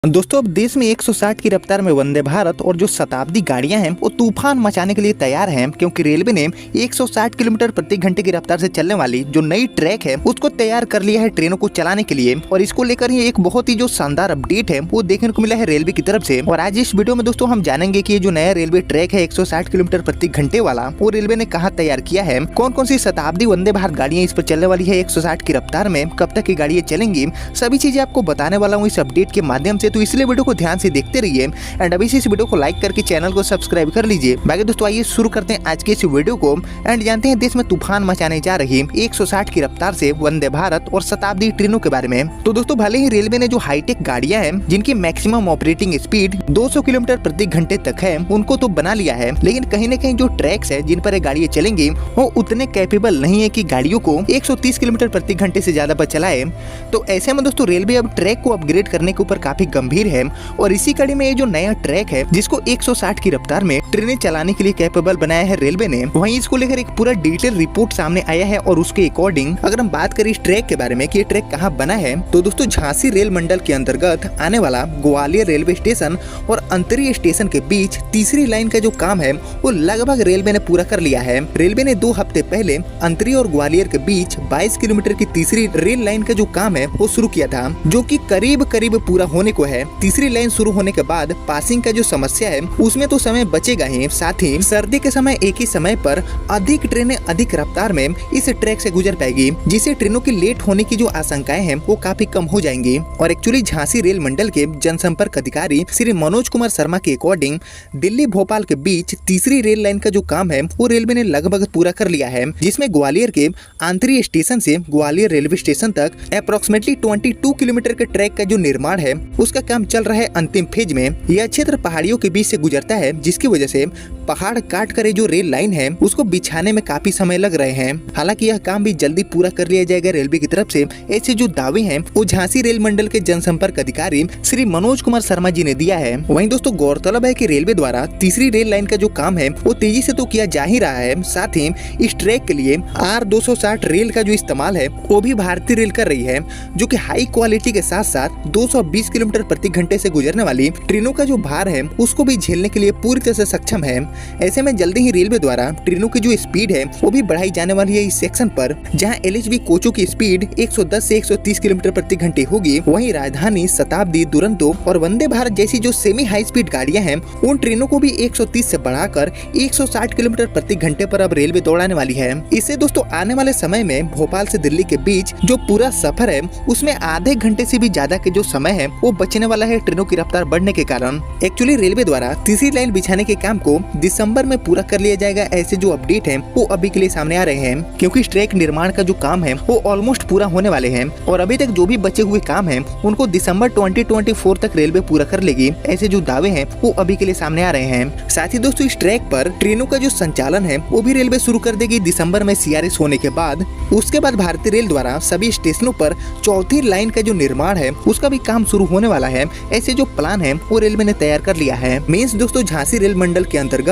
दोस्तों अब देश में 160 की रफ्तार में वंदे भारत और जो शताब्दी गाड़ियां हैं वो तूफान मचाने के लिए तैयार हैं, क्योंकि रेलवे ने 160 किलोमीटर प्रति घंटे की रफ्तार से चलने वाली जो नई ट्रैक है उसको तैयार कर लिया है ट्रेनों को चलाने के लिए। और इसको लेकर ही एक बहुत ही जो शानदार अपडेट है वो देखने को मिला है रेलवे की तरफ से। और आज इस वीडियो में दोस्तों हम जानेंगे कि ये जो नया रेलवे ट्रैक है 160 किलोमीटर प्रति घंटे वाला वो रेलवे ने कहाँ तैयार किया है, कौन कौन सी शताब्दी वंदे भारत गाड़ियां इस पर चलने वाली है 160 की रफ्तार में, कब तक की गाड़ियां चलेंगी, सभी चीजें आपको बताने वाला हूँ इस अपडेट के माध्यम से। तो इसलिए वीडियो को ध्यान से देखते रहिए एंड अभी से इस वीडियो को लाइक करके चैनल को सब्सक्राइब कर लीजिए। बाकी दोस्तों आइए शुरू करते हैं आज के इस वीडियो को एंड जानते हैं देश में तूफान मचाने जा रही 160 की रफ्तार से वंदे भारत और शताब्दी ट्रेनों के बारे में। तो दोस्तों भले ही रेलवे ने जो हाईटेक गाड़ियां हैं जिनकी मैक्सिमम ऑपरेटिंग स्पीड 200 किलोमीटर प्रति घंटे तक है उनको तो बना लिया है, लेकिन कहीं न कहीं जो ट्रैक्स है जिन पर ये गाड़ियां चलेंगी वो उतने कैपेबल नहीं है कि गाड़ियों को 130 किलोमीटर प्रति घंटे से ज्यादा पर चलाए। तो ऐसे में दोस्तों रेलवे अब ट्रैक को अपग्रेड करने के ऊपर काफी गंभीर है और इसी कड़ी में ये जो नया ट्रैक है जिसको 160 की रफ्तार में ट्रेनें चलाने के लिए कैपेबल बनाया है रेलवे ने, वहीं इसको लेकर एक पूरा डिटेल रिपोर्ट सामने आया है। और उसके अकॉर्डिंग अगर हम बात करें इस ट्रैक के बारे में कि ये ट्रैक कहाँ बना है, तो दोस्तों झांसी रेल मंडल के अंतर्गत आने वाला ग्वालियर रेलवे स्टेशन और अंतरिय स्टेशन के बीच तीसरी लाइन का जो काम है वो लगभग रेलवे ने पूरा कर लिया है। रेलवे ने 2 हफ्ते पहले अंतरिय और ग्वालियर के बीच 22 किलोमीटर की तीसरी रेल लाइन का जो काम है वो शुरू किया था, जो कि करीब पूरा होने को है। तीसरी लाइन शुरू होने के बाद पासिंग का जो समस्या है उसमें तो समय बचेगा ही, साथ ही सर्दी के समय एक ही समय पर अधिक ट्रेनें अधिक रफ्तार में इस ट्रैक से गुजर पाएगी, जिससे ट्रेनों की लेट होने की जो आशंकाएं हैं वो काफी कम हो जाएंगी। और एक्चुअली झांसी रेल मंडल के जनसंपर्क अधिकारी श्री मनोज कुमार शर्मा के अकॉर्डिंग दिल्ली भोपाल के बीच तीसरी रेल लाइन का जो काम है वो रेलवे ने लगभग पूरा कर लिया है, जिसमें ग्वालियर के आंतरिक स्टेशन से ग्वालियर रेलवे स्टेशन तक अप्रोक्सीमेटली 22 किलोमीटर के ट्रैक का जो निर्माण है उसका काम चल रहा है अंतिम फेज में। यह क्षेत्र पहाड़ियों के बीच से गुजरता है, जिसकी वजह से पहाड़ काट कर जो रेल लाइन है उसको बिछाने में काफी समय लग रहे हैं। हालांकि यह काम भी जल्दी पूरा कर लिया जाएगा रेलवे की तरफ से, ऐसे जो दावे हैं वो झांसी रेल मंडल के जनसंपर्क अधिकारी श्री मनोज कुमार शर्मा जी ने दिया है। वहीं दोस्तों गौरतलब है कि रेलवे द्वारा तीसरी रेल लाइन का जो काम है वो तेजी से तो किया जा ही रहा है, साथ ही इस ट्रैक के लिए R260 रेल का जो इस्तेमाल है वो भी भारतीय रेल कर रही है, जो की हाई क्वालिटी के साथ साथ 220 किलोमीटर प्रति घंटे से गुजरने वाली ट्रेनों का जो भार है उसको भी झेलने के लिए पूरी तरह से सक्षम है। ऐसे में जल्दी ही रेलवे द्वारा ट्रेनों की जो स्पीड है वो भी बढ़ाई जाने वाली है इस सेक्शन पर, जहां LHB कोचों की स्पीड 110 से 130 किलोमीटर प्रति घंटे होगी। वहीं राजधानी, शताब्दी, दुरंतो और वंदे भारत जैसी जो सेमी हाई स्पीड गाड़ियां हैं उन ट्रेनों को भी 130 से बढ़ाकर 160 किलोमीटर प्रति घंटे पर अब रेलवे दौड़ाने वाली है। इससे दोस्तों आने वाले समय में भोपाल से दिल्ली के बीच जो पूरा सफर है उसमें आधे घंटे से भी ज्यादा के जो समय है वो बचने वाला है ट्रेनों की रफ्तार बढ़ने के कारण। एक्चुअली रेलवे द्वारा तीसरी लाइन बिछाने के काम को दिसंबर में पूरा कर लिया जाएगा, ऐसे जो अपडेट हैं वो अभी के लिए सामने आ रहे हैं, क्योंकि ट्रैक निर्माण का जो काम है वो ऑलमोस्ट पूरा होने वाले हैं और अभी तक जो भी बचे हुए काम हैं उनको दिसंबर 2024 तक रेलवे पूरा कर लेगी, ऐसे जो दावे हैं वो अभी के लिए सामने आ रहे हैं। साथ ही दोस्तों इस ट्रैक पर ट्रेनों का जो संचालन है वो भी रेलवे शुरू कर देगी दिसंबर में CRS होने के बाद। उसके बाद भारतीय रेल द्वारा सभी स्टेशनों पर चौथी लाइन का जो निर्माण है उसका भी काम शुरू होने वाला है, ऐसे जो प्लान है वो रेलवे ने तैयार कर लिया है। मीन्स दोस्तों झांसी रेल मंडल के अंतर्गत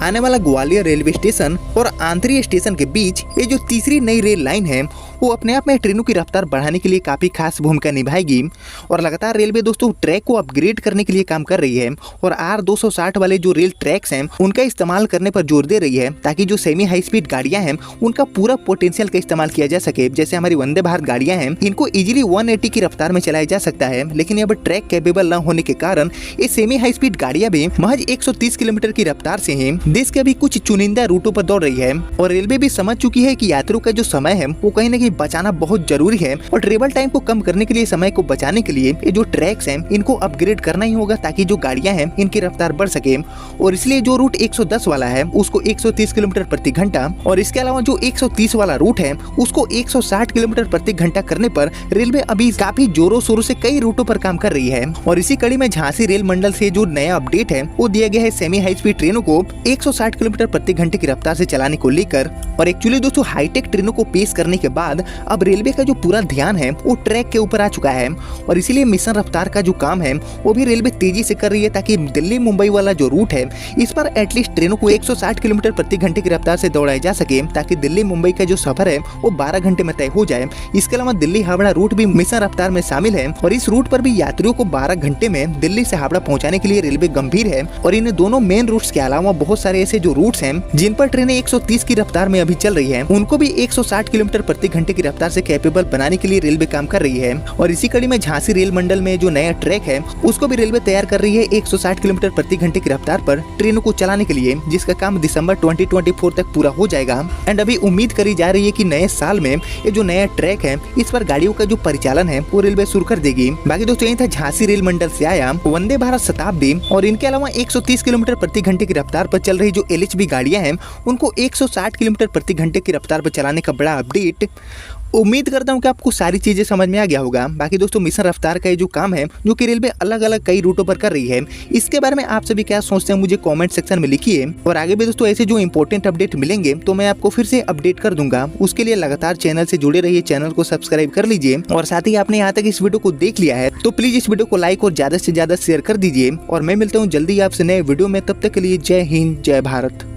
आने वाला ग्वालियर रेलवे स्टेशन और आंतरिक स्टेशन के बीच ये जो तीसरी नई रेल लाइन है वो अपने आप में ट्रेनों की रफ्तार बढ़ाने के लिए काफी खास भूमिका निभाएगी। और लगातार रेलवे दोस्तों ट्रैक को अपग्रेड करने के लिए काम कर रही है और R260 वाले जो रेल ट्रैक्स हैं उनका इस्तेमाल करने पर जोर दे रही है, ताकि जो सेमी हाई स्पीड गाड़ियां हैं उनका पूरा पोटेंशियल का इस्तेमाल किया जा सके। जैसे हमारी वंदे भारत गाड़ियां हैं इनको इजीली 180 की रफ्तार में चलाया जा सकता है, लेकिन अब ट्रैक कैपेबल न होने के कारण ये सेमी हाई स्पीड गाड़ियां भी महज 130 किलोमीटर की रफ्तार से ही देश के अभी कुछ चुनिंदा रूटों पर दौड़ रही है। और रेलवे भी समझ चुकी है कि यात्रियों का जो समय है वो कहीं न कहीं बचाना बहुत जरूरी है और ट्रेवल टाइम को कम करने के लिए, समय को बचाने के लिए ये जो ट्रैक्स हैं इनको अपग्रेड करना ही होगा, ताकि जो गाड़ियां हैं इनकी रफ्तार बढ़ सके। और इसलिए जो रूट 110 वाला है उसको 130 किलोमीटर प्रति घंटा और इसके अलावा जो 130 वाला रूट है उसको 160 किलोमीटर प्रति घंटा करने पर रेलवे अभी काफी जोरों शोरों से कई रूटों पर काम कर रही है। और इसी कड़ी में झांसी रेल मंडल से जो नया अपडेट है वो दिया गया है सेमी हाई स्पीड ट्रेनों को 160 किलोमीटर प्रति घंटे की रफ्तार से चलाने को लेकर। और एक्चुअली दोस्तों हाईटेक ट्रेनों को पेश करने के बाद बाद अब रेलवे का जो पूरा ध्यान है वो ट्रैक के ऊपर आ चुका है और इसीलिए मिशन रफ्तार का जो काम है वो भी रेलवे तेजी से कर रही है ताकि दिल्ली मुंबई वाला जो रूट है इस पर एटलीस्ट ट्रेनों को 160 किलोमीटर प्रति घंटे की रफ्तार से दौड़ाया जा सके ताकि दिल्ली मुंबई का जो सफर है वो 12 घंटे में तय हो जाए। इसके अलावा दिल्ली हावड़ा रूट भी मिशन रफ्तार में शामिल है और इस रूट पर भी यात्रियों को 12 घंटे में दिल्ली से हावड़ा पहुंचाने के लिए रेलवे गंभीर है। और इन दोनों मेन रूट्स के अलावा बहुत सारे ऐसे जो रूट्स हैं जिन पर ट्रेनें 130 की रफ्तार में अभी चल रही है उनको भी 160 किलोमीटर प्रति घंटे की रफ्तार से कैपेबल बनाने के लिए रेलवे काम कर रही है। और इसी कड़ी में झांसी रेल मंडल में जो नया ट्रैक है उसको भी रेलवे तैयार कर रही है 160 किलोमीटर प्रति घंटे की रफ्तार पर ट्रेनों को चलाने के लिए, जिसका काम दिसंबर 2024 तक पूरा हो जाएगा। एंड अभी उम्मीद करी जा रही है कि नए साल में ये जो नया ट्रैक है इस पर गाड़ियों का जो परिचालन है वो रेलवे शुरू कर देगी। बाकी दोस्तों यही था झांसी रेल मंडल से आया वंदे भारत शताब्दी और इनके अलावा 130 किलोमीटर प्रति घंटे की रफ्तार पर चल रही जो LHB गाड़ियां हैं उनको 160 किलोमीटर प्रति घंटे की रफ्तार पर चलाने का बड़ा अपडेट। उम्मीद करता हूँ कि आपको सारी चीजें समझ में आ गया होगा। बाकी दोस्तों मिशन रफ्तार का ये जो काम है जो कि रेलवे अलग अलग कई रूटों पर कर रही है, इसके बारे में आप सभी क्या सोचते हैं मुझे कमेंट सेक्शन में लिखिए। और आगे भी दोस्तों ऐसे जो इंपॉर्टेंट अपडेट मिलेंगे तो मैं आपको फिर से अपडेट कर दूंगा। उसके लिए लगातार चैनल से जुड़े रहिए, चैनल को सब्सक्राइब कर लीजिए और साथ ही आपने यहाँ तक इस वीडियो को देख लिया है तो प्लीज इस वीडियो को लाइक और ज्यादा से ज्यादा शेयर कर दीजिए। और मैं मिलता हूँ जल्दी आपसे नए वीडियो में, तब तक के लिए जय हिंद जय भारत।